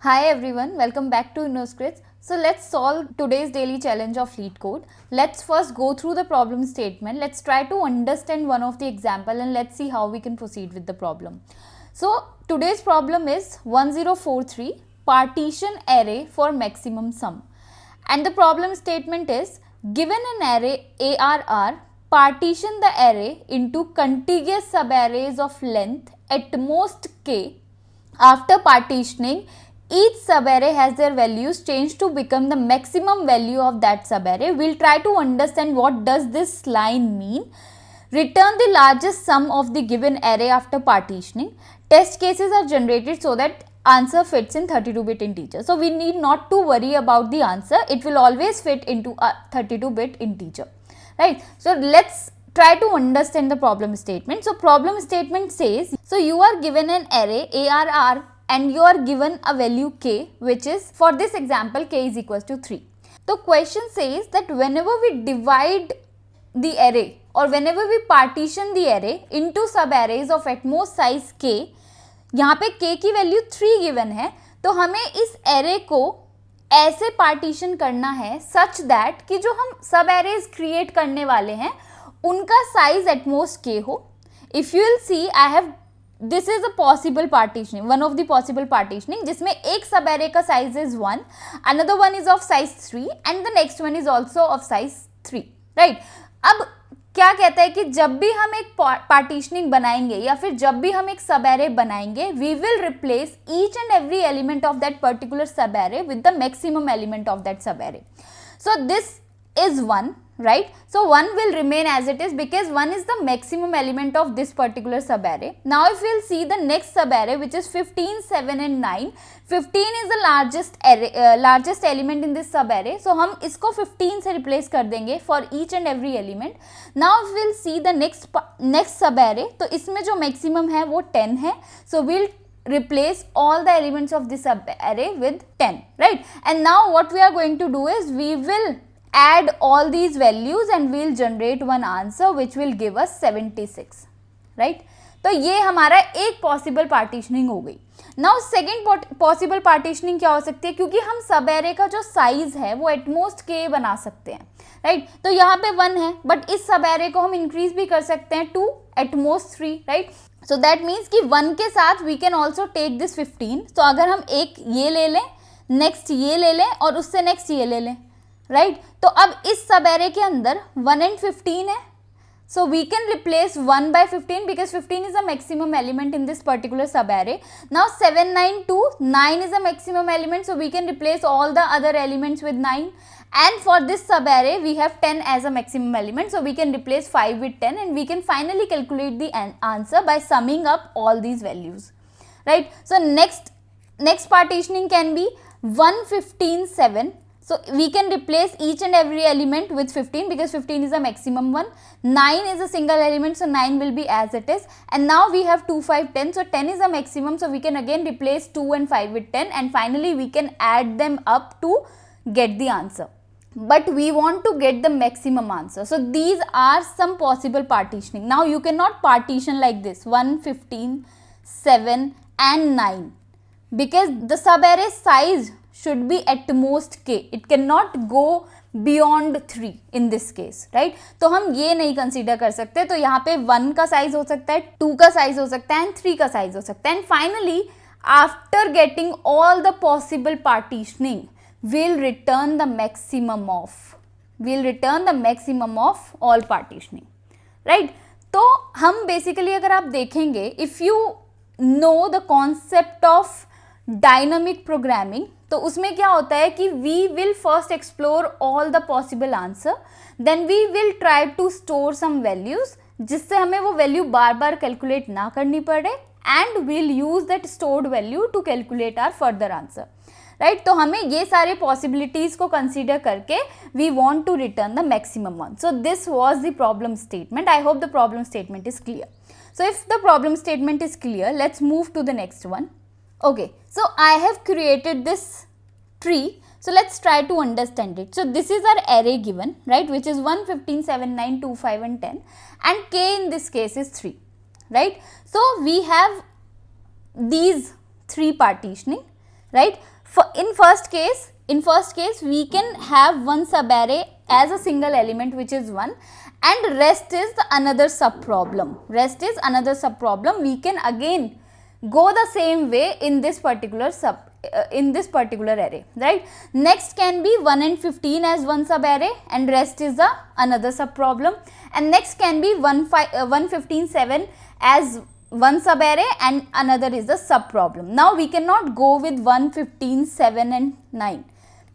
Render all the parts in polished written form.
Hi everyone, welcome back to InnoScripts. So let's solve today's daily challenge of LeetCode. Let's first go through the problem statement. Let's try to understand one of the example and let's see how we can proceed with the problem. So today's problem is 1043 partition array for maximum sum. And the problem statement is given an array ARR, partition the array into contiguous subarrays of length at most k. After partitioning, each subarray has their values changed to become the maximum value of that subarray. We'll try to understand what does this line mean. Return the largest sum of the given array after partitioning. Test cases are generated so that answer fits in 32-bit integer. So we need not to worry about the answer. It will always fit into a 32-bit integer. Right. So let's try to understand the problem statement. So problem statement says, so you are given an array ARR and you are given a value k, which is, for this example, k is equals to 3. The question says that whenever we divide the array or whenever we partition the array into subarrays of at most size k, यहाँ पे k की value 3 given है, तो हमें इस array को ऐसे partition करना है सच दैट कि जो हम सब एरेज क्रिएट करने वाले हैं उनका साइज एट मोस्ट के हो. If you will see I have this is a possible partitioning, one of the possible partitioning, जिसमें एक सब एरे का size is 1, another one is of size 3 and the next one is also of size 3. Right. अब क्या कहता है कि जब भी हम एक पार्टीशनिंग बनाएंगे या फिर जब भी हम एक सब एरे बनाएंगे, we will replace each and every element of that particular subarray with the maximum element of that subarray. So this is 1, right? So 1 will remain as it is because 1 is the maximum element of this particular subarray. Now if we will see the next subarray, which is 15, 7 and 9, 15 is the largest element in this subarray. So हम इसको 15 से replace कर देंगे for each and every element. Now if we will see the next subarray, तो इसमें जो maximum है वो 10 है. So we'll replace all the elements of this subarray with 10, right? And now what we are going to do is we will add all these values and we'll generate one answer which will give us 76, right? तो ये हमारा एक possible partitioning हो गई. Now second possible partitioning क्या हो सकती है, क्योंकि हम सब एरे का जो साइज है वो एटमोस्ट के बना सकते हैं, राइट? तो यहाँ पे 1 है बट इस सब एरे को हम इंक्रीज भी कर सकते हैं to utmost 3, right? So that means कि 1 के साथ we can also take this 15. तो अगर हम एक ये ले लें, नेक्स्ट ये ले लें और उससे नेक्स्ट ये ले लें, राइट? तो अब इस सब एरे के अंदर 1 and 15 है. So we can replace 1 by 15 because 15 is the maximum element in this particular sub array. Now 7, 9, 2, 9 is the maximum element, so we can replace all the other elements with 9. And for this sub array we have 10 as a maximum element, so we can replace 5 with 10 and we can finally calculate the answer by summing up all these values, right? So next partitioning can be 1, 15, 7. So we can replace each and every element with 15 because 15 is the maximum one. 9 is a single element, so 9 will be as it is. And now we have 2, 5, 10. So 10 is the maximum, so we can again replace 2 and 5 with 10 and finally we can add them up to get the answer. But we want to get the maximum answer. So these are some possible partitioning. Now you cannot partition like this 1, 15, 7 and 9 because the subarray size should be at most k. It cannot go beyond 3 in this case, right? तो हम ये नहीं consider कर सकते. तो यहाँ पे 1 का साइज हो सकता है, 2 का साइज हो सकता है एंड 3 का साइज हो सकता है. And finally after getting all the possible partitioning we'll return the maximum of all partitioning, right? तो हम बेसिकली अगर आप देखेंगे, if you know the concept of dynamic programming, तो उसमें क्या होता है कि we will first explore all the possible answer, then we will try to store some values जिससे हमें वो वैल्यू बार बार कैलकुलेट ना करनी पड़े and we'll use that stored value to calculate our further answer, right? तो हमें ये सारे पॉसिबिलिटीज को कंसीडर करके we want to return the maximum one. So this was the problem statement. I hope the problem statement is clear. So if the problem statement is clear, let's move to the next one. Okay, so I have created this tree. So let's try to understand it. So this is our array given, right, which is 1, 15, 7, 9, 2, 5 and 10 and k in this case is 3, right? So we have these 3 partitioning, right? first case we can have one subarray as a single element which is 1 and rest is the another sub problem. We can again go the same way in this particular array, right? Next can be 1 and 15 as one subarray and rest is the another sub problem, and next can be 115 7 as one subarray and another is the sub problem. Now we cannot go with 115 7 and 9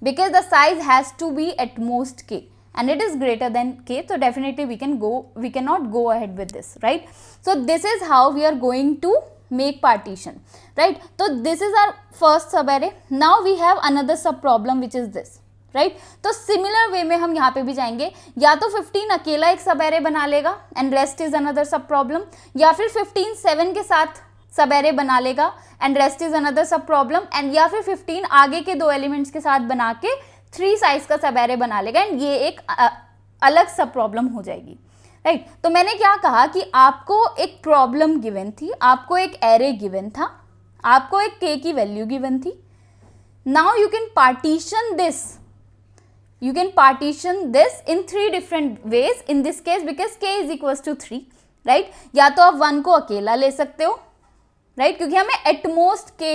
because the size has to be at most k and it is greater than k, so definitely we cannot go ahead with this, right? So this is how we are going to make partition, right? So this is our first subarray. Now we have another sub problem which is this, right तो similar way में हम यहाँ पे भी जाएंगे, या तो 15 अकेला एक सब एरे बना लेगा एंड रेस्ट इज अनदर सब प्रॉब्लम, या फिर 15 7 के साथ सब एरे बना लेगा and rest is another subproblem, and या फिर 15 आगे के दो एलिमेंट्स के साथ बना के 3 साइज का सब एरे बना लेगा एंड ये एक अलग सब प्रॉब्लम हो जाएगी, राइट तो मैंने क्या कहा कि आपको एक प्रॉब्लम गिवन थी, आपको एक एरे गिवन था, आपको एक k की वैल्यू गिवन थी. Now you can partition this, you can partition this in 3 different ways in this case because k is equals to 3, right? या तो आप 1 को अकेला ले सकते हो, right? क्योंकि हमें at most k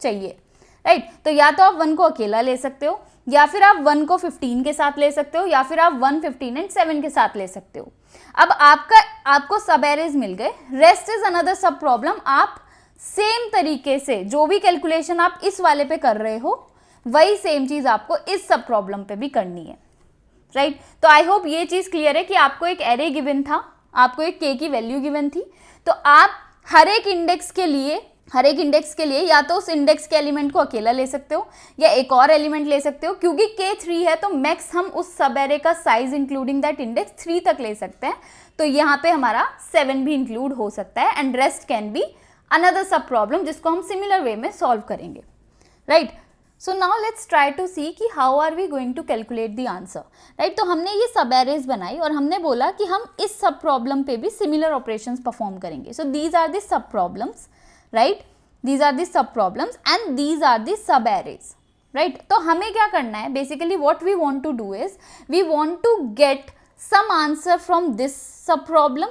चाहिए, right? तो या तो आप 1 को अकेला ले सकते हो, या फिर आप 1 को 15 के साथ ले सकते हो, या फिर आप 1 15 एंड 7 के साथ ले सकते हो. अब आपको सब एरेज मिल गए, रेस्ट इज अनदर सब प्रॉब्लम. आप सेम तरीके से जो भी कैलकुलेशन आप इस वाले पे कर रहे हो वही सेम चीज आपको इस सब प्रॉब्लम पे भी करनी है, राइट तो आई होप ये चीज क्लियर है कि आपको एक एरे गिवन था, आपको एक k की वैल्यू गिवन थी, तो आप हर एक इंडेक्स के लिए या तो उस इंडेक्स के एलिमेंट को अकेला ले सकते हो या एक और एलिमेंट ले सकते हो. क्योंकि k 3 है तो मैक्स हम उस सब एरे का साइज इंक्लूडिंग दैट इंडेक्स 3 तक ले सकते हैं, तो यहाँ पे हमारा 7 भी इंक्लूड हो सकता है and rest can be another subproblem जिसको हम सिमिलर वे में सॉल्व करेंगे, right. So now let's try to see कि how are we going to calculate the answer, right. तो हमने ये सब एरेज बनाई और हमने बोला कि हम इस सब प्रॉब्लम पे भी सिमिलर ऑपरेशंस परफॉर्म करेंगे. So these are the subproblems, right, these are the subproblems and these are the subarrays, right. तो हमें क्या करना है, basically what we want to do is we want to get some answer from this subproblem,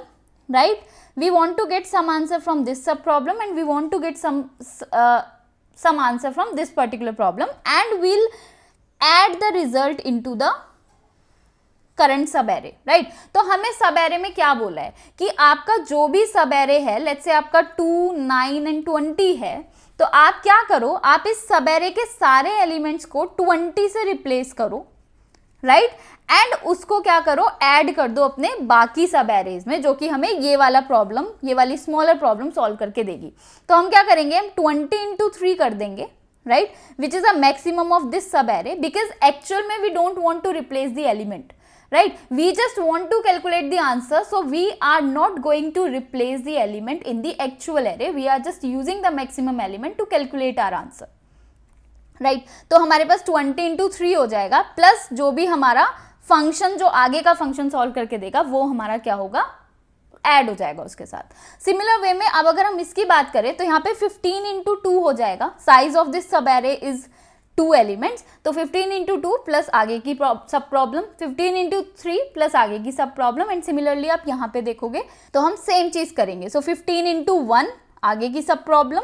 right. We want to get some answer from this subproblem and we want to get some answer from this particular problem and we'll add the result into the current sub array, right. तो हमें सब array में क्या बोला है कि आपका जो भी सब एरे है, लेट्स से आपका 2 9 एंड 20 है, तो आप क्या करो, आप इस सब एरे के सारे एलिमेंट्स को 20 से रिप्लेस करो, राइट एंड उसको क्या करो, ऐड कर दो अपने बाकी सब एरेज में, जो कि हमें ये वाला प्रॉब्लम, ये वाली स्मॉलर प्रॉब्लम सॉल्व करके देगी. तो हम क्या करेंगे, हम 20 into 3 कर देंगे, right, which is a maximum of this sub array because actual में we don't want to replace the element, right, we just want to calculate the answer, so we are not going to replace the element in the actual array, we are just using the maximum element to calculate our answer, right. तो हमारे पास 20 into 3 हो जाएगा plus जो भी हमारा function, जो आगे का फंक्शन सॉल्व करके देगा वो हमारा क्या होगा, ऐड हो जाएगा उसके साथ. सिमिलर वे में अब अगर हम इसकी बात करें तो यहाँ पे 15 into 2 हो जाएगा, size of this sub array is 2 elements, तो 15 into 2 प्लस आगे की सब प्रॉब्लम, 15 into 3 प्लस आगे की सब प्रॉब्लम, एंड सिमिलरली आप यहाँ पे देखोगे तो हम सेम चीज करेंगे. सो 15 into 1 आगे की सब प्रॉब्लम,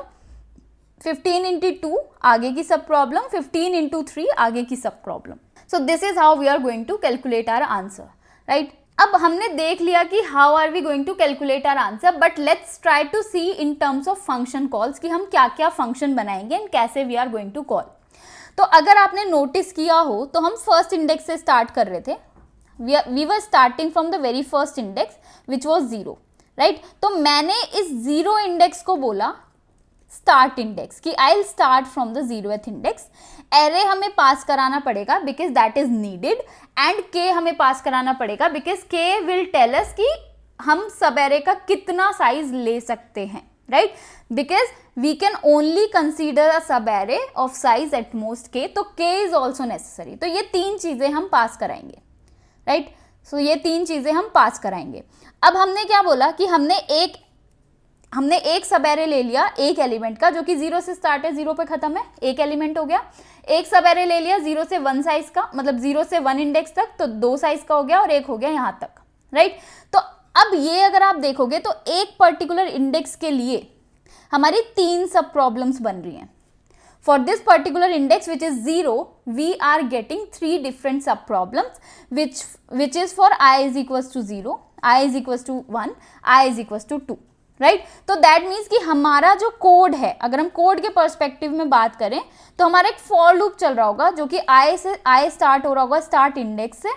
15 into 2 आगे की सब प्रॉब्लम, 15 into 3 आगे की sub problem. So this is how we are going to calculate our answer, right. अब हमने देख लिया कि how are we going to calculate our answer, but let's try to see in terms of function calls कि हम क्या क्या function बनाएंगे एंड कैसे we are going to call. तो अगर आपने नोटिस किया हो तो हम फर्स्ट इंडेक्स से स्टार्ट कर रहे थे, we were starting from the very first index which was 0, right. तो मैंने इस 0 इंडेक्स को बोला स्टार्ट इंडेक्स कि I will start from the 0th index. Array हमें पास कराना पड़ेगा because that is needed, and के हमें पास कराना पड़ेगा बिकॉज के विल टेल अस कि हम सब एरे का कितना साइज ले सकते हैं, right, because we can only consider a sub array of size at most k, तो k is also necessary. तो ये 3 चीजें हम पास कराएंगे, राइट. सो ये 3 चीजें हम पास कराएंगे. अब हमने क्या बोला कि हमने एक हमने एक सब एरे ले लिया एक एलिमेंट का जो कि 0 से स्टार्ट है, 0 पे खत्म है, एक एलिमेंट हो गया। एक सब एरे ले लिया 0 से 1 साइज का, मतलब 0 से 1 इंडेक्स तक, तो 2 साइज का हो गया और एक हो गया यहाँ तक, राइट। तो अब ये अगर आप देखोगे तो एक पर्टिकुलर इंडेक्स के लिए हमारी 3 सब प्रॉब्लम्स बन रही हैं। For this particular index which is 0, we are getting 3 different sub problems which is for I is equals to 0, I is equals to 1, I is equals to 2, right? तो that means कि हमारा जो code है, अगर हम code के perspective में बात करें तो हमारा एक फॉर लूप चल रहा होगा जो कि I स्टार्ट हो रहा होगा स्टार्ट इंडेक्स से,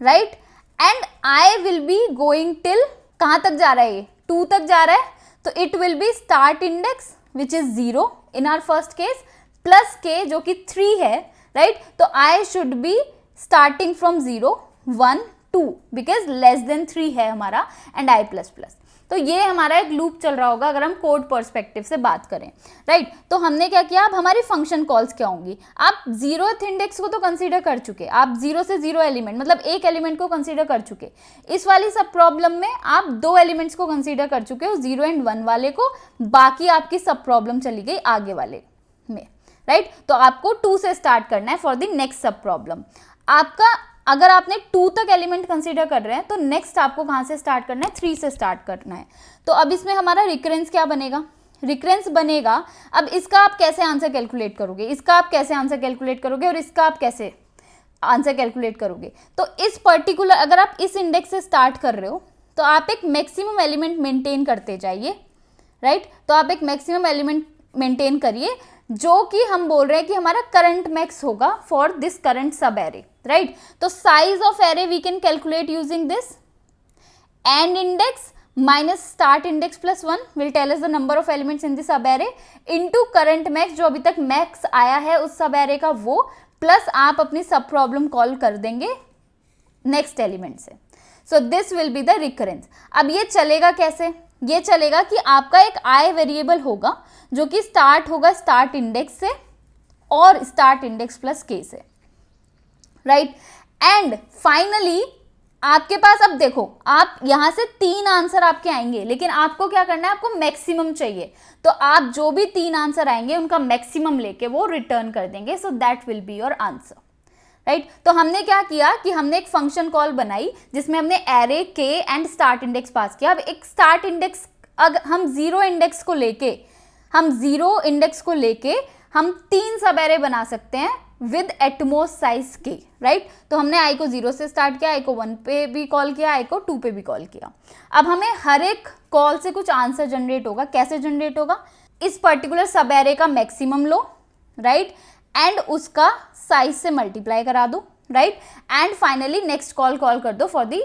right, and I will be going till कहाँ तक जा रहा है, ये 2 तक जा रहा है, तो it will be start index which is 0 in our first case plus k जो कि 3 है, right? तो I should be starting from 0, 1, 2 because less than 3 है हमारा and I plus plus। तो ये हमारा एक लूप चल रहा होगा अगर हम कोड पर्सपेक्टिव से बात करें, राइट। तो हमने क्या किया, अब हमारी फंक्शन कॉल्स क्या होंगी, आप 0th इंडेक्स को तो कंसीडर कर चुके, आप 0 से 0 एलिमेंट मतलब एक एलिमेंट को कंसीडर कर चुके। इस वाली सब प्रॉब्लम में आप 2 एलिमेंट्स को कंसीडर कर चुके हो, 0 एंड 1 वाले को, बाकी आपकी सब प्रॉब्लम चली गई आगे वाले में, राइट। तो आपको 2 से स्टार्ट करना है फॉर द नेक्स्ट सब प्रॉब्लम। आपका अगर आपने 2 तक एलिमेंट कंसीडर कर रहे हैं तो नेक्स्ट आपको कहाँ से स्टार्ट करना है, 3 से स्टार्ट करना है। तो अब इसमें हमारा रिकरेंस क्या बनेगा, रिकरेंस बनेगा। अब इसका आप कैसे आंसर कैलकुलेट करोगे, इसका आप कैसे आंसर कैलकुलेट करोगे और इसका आप कैसे आंसर कैलकुलेट करोगे। तो इस पर्टिकुलर अगर आप इस इंडेक्स से स्टार्ट कर रहे हो तो आप एक मैक्सिमम एलिमेंट मेंटेन करते जाइए, राइट। तो आप एक मैक्सिमम एलिमेंट मेंटेन करिए जो कि हम बोल रहे हैं कि हमारा करंट मैक्स होगा for this current sub array, right. तो size of array we can calculate using this end index minus start index plus 1 will tell us the number of elements in this sub array into current max जो अभी तक max आया है उस सब array का वो, प्लस आप अपनी सब प्रॉब्लम कॉल कर देंगे नेक्स्ट एलिमेंट से। So this will be the recurrence. अब ये चलेगा कैसे, ये चलेगा कि आपका एक आई वेरिएबल होगा जो कि स्टार्ट होगा स्टार्ट इंडेक्स से और स्टार्ट इंडेक्स प्लस के से, राइट। एंड फाइनली आपके पास, अब देखो आप यहां से 3 आंसर आपके आएंगे, लेकिन आपको क्या करना है, आपको मैक्सिमम चाहिए। तो आप जो भी 3 आंसर आएंगे उनका मैक्सिमम लेके वो रिटर्न कर देंगे। So that will be your answer, right. तो हमने क्या किया कि हमने एक फंक्शन कॉल बनाई जिसमें हमने एरे के एंड स्टार्ट इंडेक्स पास किया। अब एक स्टार्ट इंडेक्स, अगर हम 0 इंडेक्स को लेके हम 3 सब एरे बना सकते हैं विद एटमोस्ट साइज के, राइट। तो हमने आई को 0 से स्टार्ट किया, आई को 1 पे भी कॉल किया, आई को 2 पे भी कॉल किया। अब हमें हर एक कॉल से कुछ आंसर जनरेट होगा। कैसे जनरेट होगा, इस पर्टिकुलर सब एरे का मैक्सिमम लो, राइट, एंड उसका साइज से मल्टीप्लाई करा दो, right, and finally next call कर दो for the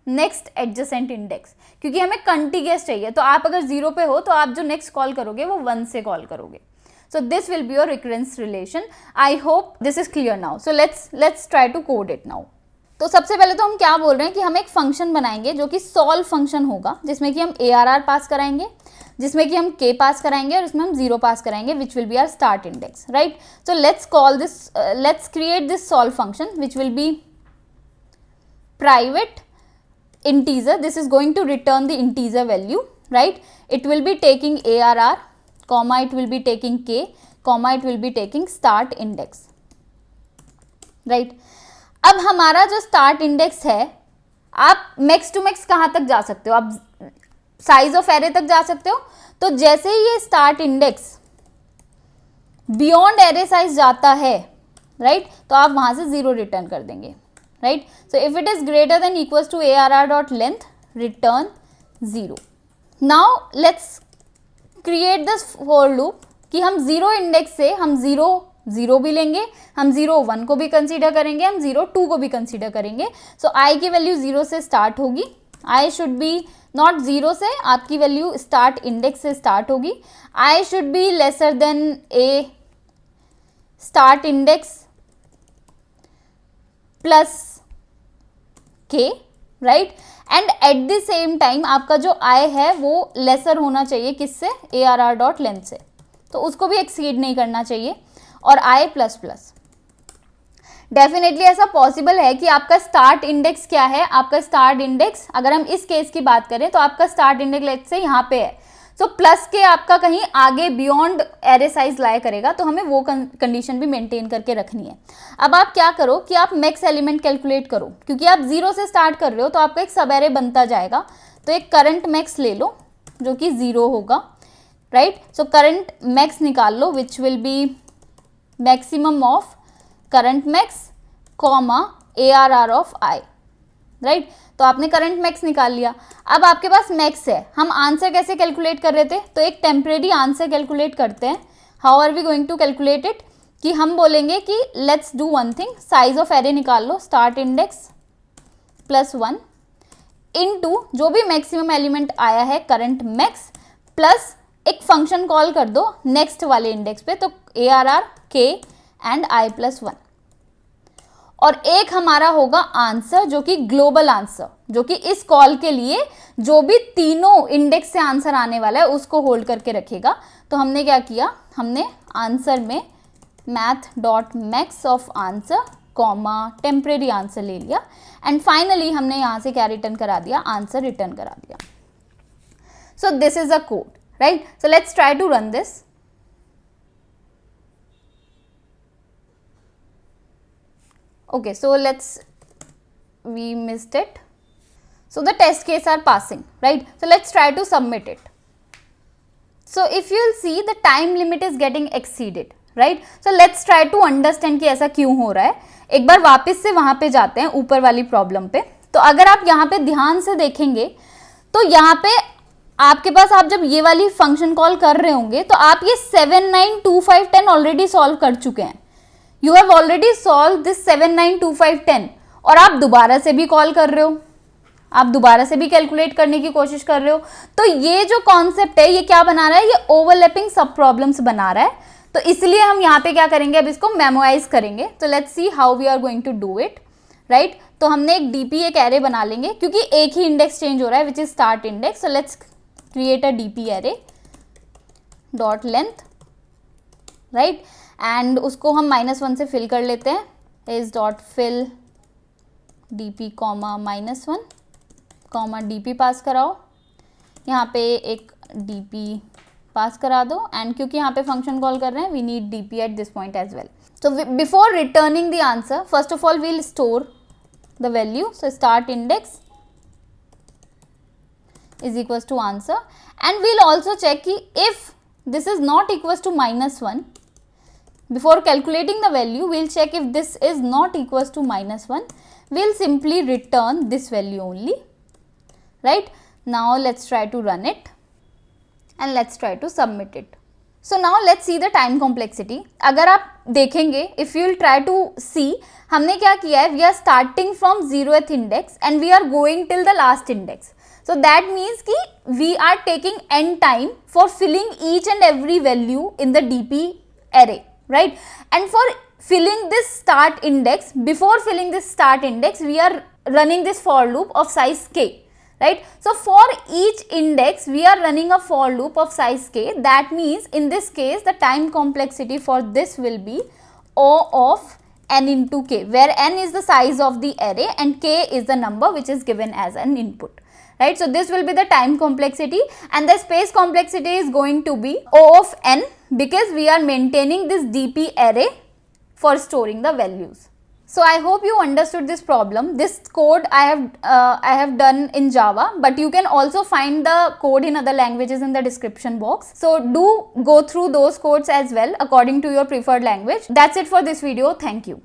next adjacent index, क्योंकि हमें कंटिन्यूअस चाहिए। तो आप अगर 0 पे हो तो आप जो नेक्स्ट कॉल करोगे वो 1 से कॉल करोगे। So this will be your recurrence relation. I hope this is clear now. So let's try to code it now. तो सबसे पहले तो हम क्या बोल रहे हैं कि हम एक फंक्शन बनाएंगे जो कि सॉल्व फंक्शन होगा, जिसमें कि हम ARR पास कराएंगे, जिसमें कि हम k पास कराएंगे और इसमें हम 0 पास कराएंगे, which will be our start index, right? So let's create this solve function which will be private integer. This is going to return the integer value, right? It will be taking ARR, comma it will be taking k, comma it will be taking start index, right? अब हमारा जो start index है, आप max to max कहाँ तक जा सकते हो, आप साइज ऑफ एरे तक जा सकते हो। तो जैसे ही ये start index beyond array size जाता है, राइट, तो आप वहां से 0 रिटर्न कर देंगे, right. So if it is greater than equals to ARR dot length return 0। Now let's create this for loop कि हम 0 इंडेक्स से हम 0 भी लेंगे, हम 0 1 को भी कंसीडर करेंगे, हम 0 2 को भी कंसीडर करेंगे। सो आई की वैल्यू 0 से स्टार्ट होगी, आई शुड बी नॉट 0 से, आपकी वैल्यू स्टार्ट इंडेक्स से स्टार्ट होगी। I should be lesser than a start index plus K, right, and at the same time आपका जो आई है वो लेसर होना चाहिए किससे, ARR डॉट लेंथ से, तो उसको भी एक्सीड नहीं करना चाहिए, और आई प्लस प्लस। डेफिनेटली ऐसा पॉसिबल है कि आपका स्टार्ट इंडेक्स क्या है, आपका स्टार्ट इंडेक्स अगर हम इस केस की बात करें तो आपका स्टार्ट इंडेक्स लेट्स से यहाँ पे है, सो प्लस के आपका कहीं आगे बियॉन्ड एरे साइज लाया करेगा, तो हमें वो कंडीशन भी मेंटेन करके रखनी है। अब आप क्या करो कि आप मैक्स एलिमेंट कैलकुलेट करो, क्योंकि आप 0 से स्टार्ट कर रहे हो तो आपका एक सब एरे बनता जाएगा, तो एक करंट मैक्स ले लो जो कि 0 होगा, राइट। सो करंट मैक्स निकाल लो which will be maximum of current max comma ARR of I, right. तो आपने करंट मैक्स निकाल लिया। अब आपके पास मैक्स है, हम आंसर कैसे कैलकुलेट कर रहे थे, तो एक टेम्परेरी आंसर कैलकुलेट करते हैं। How are we going to calculate it, कि हम बोलेंगे कि let's do one thing, size of array निकाल लो, स्टार्ट इंडेक्स प्लस 1 इनटू जो भी मैक्सिमम एलिमेंट आया है करंट मैक्स, प्लस एक फंक्शन कॉल कर दो नेक्स्ट वाले इंडेक्स पे, तो ARR K and I plus 1, और एक हमारा होगा आंसर जो कि ग्लोबल आंसर, जो कि इस कॉल के लिए जो भी तीनों इंडेक्स से आंसर आने वाला है उसको होल्ड करके रखेगा। तो हमने क्या किया, हमने आंसर में math dot max of answer comma temporary answer ले लिया, एंड फाइनली हमने यहाँ से क्या रिटर्न करा दिया, आंसर रिटर्न करा दिया। So this is a code, right. So let's try to run this. Okay, so we missed it. So the test case are passing, right? So let's try to submit it. So if you'll see, the time limit is getting exceeded, right? So let's try to understand कि ऐसा क्यों हो रहा है। एक बार वापस से वहाँ पे जाते हैं ऊपर वाली प्रॉब्लम पे। तो अगर आप यहाँ पे ध्यान से देखेंगे तो यहाँ पे आपके पास, आप जब ये वाली फंक्शन कॉल कर रहे होंगे तो आप ये 7, 9, 2, 5, 10 ऑलरेडी सॉल्व कर चुके हैं। You have already solved this 7, 9, 2, 5, 10, और आप दोबारा से भी कॉल कर रहे हो, आप दोबारा से भी कैलकुलेट करने की कोशिश कर रहे हो। तो ये जो कॉन्सेप्ट है ये क्या बना रहा है, ये ओवरलैपिंग सब प्रॉब्लम्स बना रहा है। तो इसलिए हम यहाँ पे क्या करेंगे, अब इसको मेमोराइज करेंगे। तो let's see how we are going to do it, right. तो हमने एक DP एक एरे बना लेंगे, क्योंकि एक ही इंडेक्स चेंज हो रहा है which is start index. So let's create a DP array dot length, right, and उसको हम -1 से फिल कर लेते हैं, is dot fill DP comma -1 comma DP pass कराओ, यहाँ पे एक DP पास करा दो, एंड क्योंकि यहाँ पे फंक्शन कॉल कर रहे हैं we need DP at this point as well. So before returning the answer, first of all we'll store the value, so start index is equals to answer, and we'll also check कि if this is not equals to -1, before calculating the value we'll check if this is not equals to -1, we'll simply return this value only, right. Now let's try to run it and let's try to submit it. So now let's see the time complexity. अगर आप देखेंगे, if you will try to see, हमने क्या किया है, we are starting from 0th index and we are going till the last index. So that means कि we are taking n time for filling each and every value in the DP array, right? And for filling this start index, before filling this start index, we are running this for loop of size k, right? So for each index, we are running a for loop of size k. That means in this case, the time complexity for this will be O of n into k, where n is the size of the array and k is the number which is given as an input. Right, so this will be the time complexity, and the space complexity is going to be O of n, because we are maintaining this DP array for storing the values. So I hope you understood this problem. This code I have done in Java, but you can also find the code in other languages in the description box. So do go through those codes as well according to your preferred language. That's it for this video. Thank you.